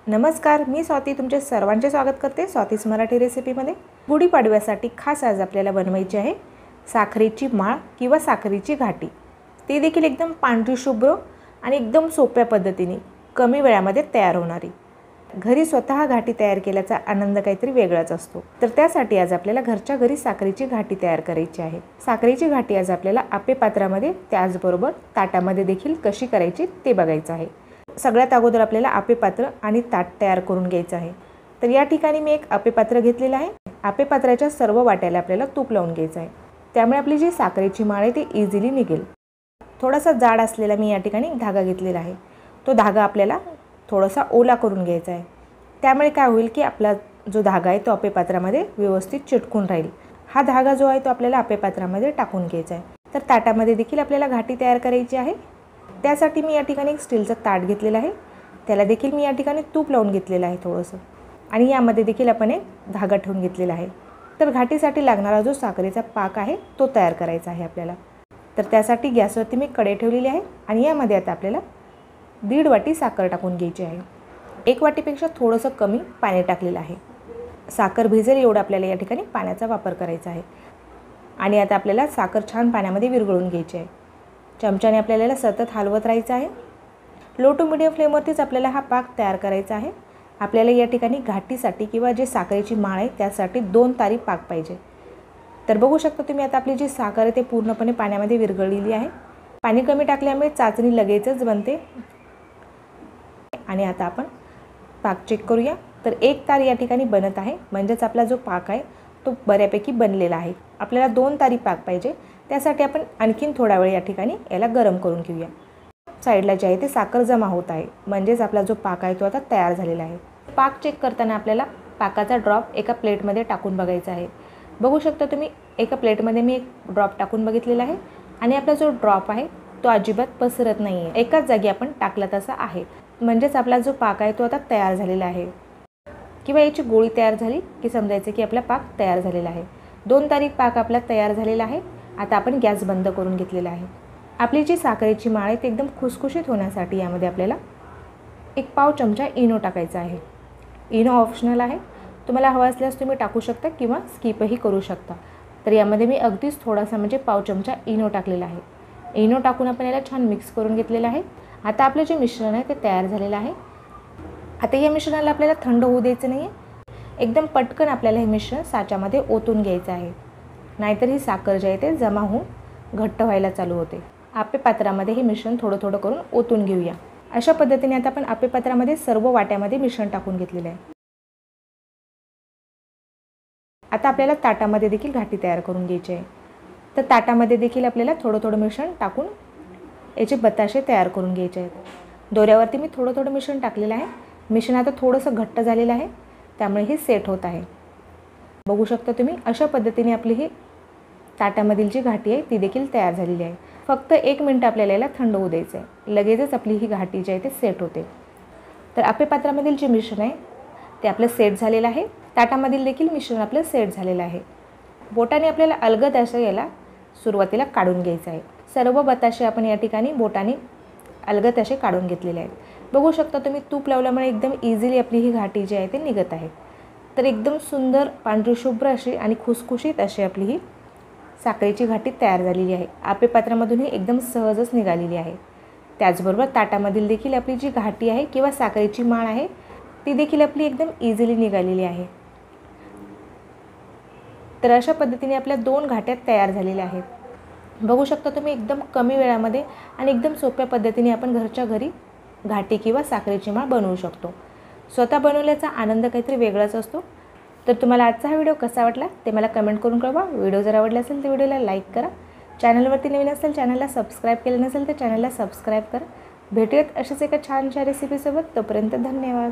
नमस्कार, मी स्वाती तुमचे सर्वांचे स्वागत करते स्वातीस मराठी रेसिपीमध्ये। गुढीपाडव्यासाठी खास आज आपल्याला बनवायची आहे साखरेची माळ किंवा साखरेची घाटी। ती देखील एकदम पांढरी शुभ्र आणि एकदम सोप्या पद्धतीने कमी वेळामध्ये तयार होणारी। घरी स्वतः घाटी तयार केल्याचा आनंद काहीतरी वेगळाच असतो। तर त्यासाठी आज आपल्याला घरच्या घरी साखरेची घाटी तयार करायची आहे। साखरेची घाटी आज आपल्याला आप्पे पात्रामध्ये त्याचबरोबर ताटामध्ये देखील कशी करायची ते बघायचं आहे। सगळ्यात अगोदर आपल्याला आप्पे पात्र आणि ताट तयार करून घ्यायचं आहे। तर या ठिकाणी मी एक आप्पे पात्र घेतलेलं आहे। आप्पे पात्राच्या सर्व वाट्याला आपल्याला तूप लावून घ्यायचं आहे, त्यामुळे आपली जी साखरेची माळ आहे ती इझिली निघेल। थोडासा जाड असलेला मी या ठिकाणी धागा घेतलेला आहे। तो धागा आपल्याला थोडासा ओला करून घ्यायचा आहे, त्यामुळे काय होईल की आपला जो धागा आहे तो आप्पे पात्रामध्ये व्यवस्थित चिटकून राहील। हा धागा जो आहे तो आपल्याला आप्पे पात्रामध्ये टाकून घ्यायचा आहे। तर ताटामध्ये देखील आपल्याला घाटी तयार करायची आहे। त्यासाठी मी या ठिकाणी एक स्टीलचं ताट घेतलेलं आहे, त्याला देखील मी या ठिकाणी तूप लावून घेतलेलं आहे थोडंसं, आणि यामध्ये देखील आपण एक धागा ठेवून घेतलेला आहे। तर घाटीसाठी लागणारा जो साखरेचा पाक आहे तो तयार करायचा आहे आपल्याला। तर त्यासाठी गॅसवरती मी कढई ठेवलेली आहे आणि यामध्ये आता आपल्याला 1.5 वाटी साखर टाकून घ्यायची आहे। 1 वाटीपेक्षा थोडंसं कमी पाणी टाकलेलं आहे। साखर भिजेल एवढं आपल्याला या ठिकाणी पाण्याचा वापर करायचा आहे। आणि आता आपल्याला साखर छान पाण्यामध्ये विरघळून घ्यायची आहे। चमच्याने आपल्याला सतत हलवत राहायचं आहे। लो टू मीडियम फ्लेमवरतीच आपल्याला हा पाक तयार करायचा आहे। आपल्याला या ठिकाणी घाटीसाठी किंवा जे साखरेची माळ आहे त्यासाठी 2 तारी पाक पाहिजे। तर बघू शकता तुम्ही आता आपली जी साखर आहे ते पूर्णपणे पाण्यामध्ये विरघळलेली आहे। पाणी कमी टाकल्यामुळे चाचणी लगेचच बनते। आणि आता आपण पाक चेक करूया। तर 1 तार या ठिकाणी बनत आहे, म्हणजेच आपला जो पाक आहे तो बऱ्यापैकी बनलेला आहे। आपल्याला 2 तारी पाक पाहिजे, त्यासाठी आपण आणखीन थोडा वेळ या ठिकाणी याला गरम करून घेऊया। साईडला जे आहे ते साखर जमा होत आहे, म्हणजेच आपला जो पाक आहे तो आता तयार झालेला आहे। पाक चेक करताना आपल्याला पाकाचा ड्रॉप एका प्लेटमध्ये टाकून बघायचा आहे। बघू शकता तुम्ही एका प्लेटमध्ये मी एक ड्रॉप टाकून बघितलेला आहे आणि आपला जो ड्रॉप आहे तो अजिबात पसरत नाही आहे, एकाच जागी आपण टाकला तसा आहे, म्हणजेच आपला जो पाक आहे तो आता तयार झालेला आहे। किंवा याची गोळी तयार झाली की समजायचं की आपला पाक तयार झालेला आहे। 2 तारी पाक आपला तयार झालेला आहे। आता आपण गॅस बंद करून घेतलेला आहे। आपली जी साखरेची माळ आहे ती एकदम खुसखुशीत होण्यासाठी यामध्ये आपल्याला 1 पाव चमचा इनो टाकायचा आहे। इनो ऑप्शनल आहे, तुम्हाला हवं असल्यास तुम्ही टाकू शकता किंवा स्किपही करू शकता। तर यामध्ये मी अगदीच थोडासा म्हणजे पाव चमचा इनो टाकलेला आहे। इनो टाकून आपण याला छान मिक्स करून घेतलेलं आहे। आता आपलं जे मिश्रण आहे ते तयार झालेलं आहे। आता या मिश्रणाला आपल्याला थंड होऊ द्यायचं नाही आहे, एकदम पटकन आपल्याला हे मिश्रण साच्यामध्ये ओतून घ्यायचं आहे, नाहीतर ही साखर जी आहे ते जमा होऊन घट्ट व्हायला चालू होते। आप्पे पात्रामध्ये हे मिश्रण थोडं थोडं करून ओतून घेऊया। अशा पद्धतीने आता आपण आप्पे पात्रामध्ये सर्व वाट्यामध्ये मिश्रण टाकून घेतलेलं आहे। आता आपल्याला ताटामध्ये देखील घाटी तयार करून घ्यायची आहे। तर ताटामध्ये देखील आपल्याला थोडं थोडं मिश्रण टाकून याचे बताशे तयार करून घ्यायचे आहेत। दोऱ्यावरती मी थोडं थोडं मिश्रण टाकलेलं आहे। मिश्रण आता थोडंसं घट्ट झालेलं आहे, त्यामुळे हे सेट होत आहे। बघू शकता तुम्ही अशा पद्धतीने आपली ही ताटामधील जी घाटी आहे ती देखील तयार झालेली आहे। फक्त 1 मिनिट आपल्याला याला थंड होऊ द्यायचं आहे, लगेचच आपली ही घाटी जी आहे ते सेट होते। तर आप्पे पात्रामधील जे मिश्रण आहे ते आपलं सेट झालेलं आहे। ताटामधील देखील मिश्रण आपलं सेट झालेलं आहे। बोटाने आपल्याला अलगद असं याला सुरुवातीला काढून घ्यायचं आहे। सर्व बताशे आपण या ठिकाणी बोटाने अलगद असे काढून घेतलेले आहेत। बघू शकता तुम्ही तूप लावल्यामुळे एकदम इझिली आपली ही घाटी जी आहे ते निघत आहे। तर एकदम सुंदर पांढरी शुभ्र अशी आणि खुसखुशीत अशी आपली ही साखरेची घाटी तयार झालेली आहे। आप्पे पात्रामधूनही एकदम सहजच निघालेली आहे। त्याचबरोबर ताटामधील देखील आपली जी घाटी आहे किंवा साखरेची माळ आहे ती देखील आपली एकदम इझिली निघालेली आहे। तर अशा पद्धतीने आपल्या 2 घाट्या तयार झालेल्या आहेत। बघू शकता तुम्ही एकदम कमी वेळामध्ये आणि एकदम सोप्या पद्धतीने आपण घरच्या घरी घाटी किंवा साखरेची माळ बनवू शकतो। स्वतः बनवल्याचा आनंद काहीतरी वेगळाच असतो। तर तुम्हाला आजचा हा व्हिडिओ कसा वाटला ते मला कमेंट करून कळवा। व्हिडिओ जर आवडला असेल तर व्हिडिओला लाईक करा। चॅनलवरती नवीन असेल, चॅनलला सबस्क्राईब केलं नसेल तर चॅनलला सबस्क्राईब करा। भेटूयात अशाच एका छानशा रेसिपीसोबत। तोपर्यंत धन्यवाद।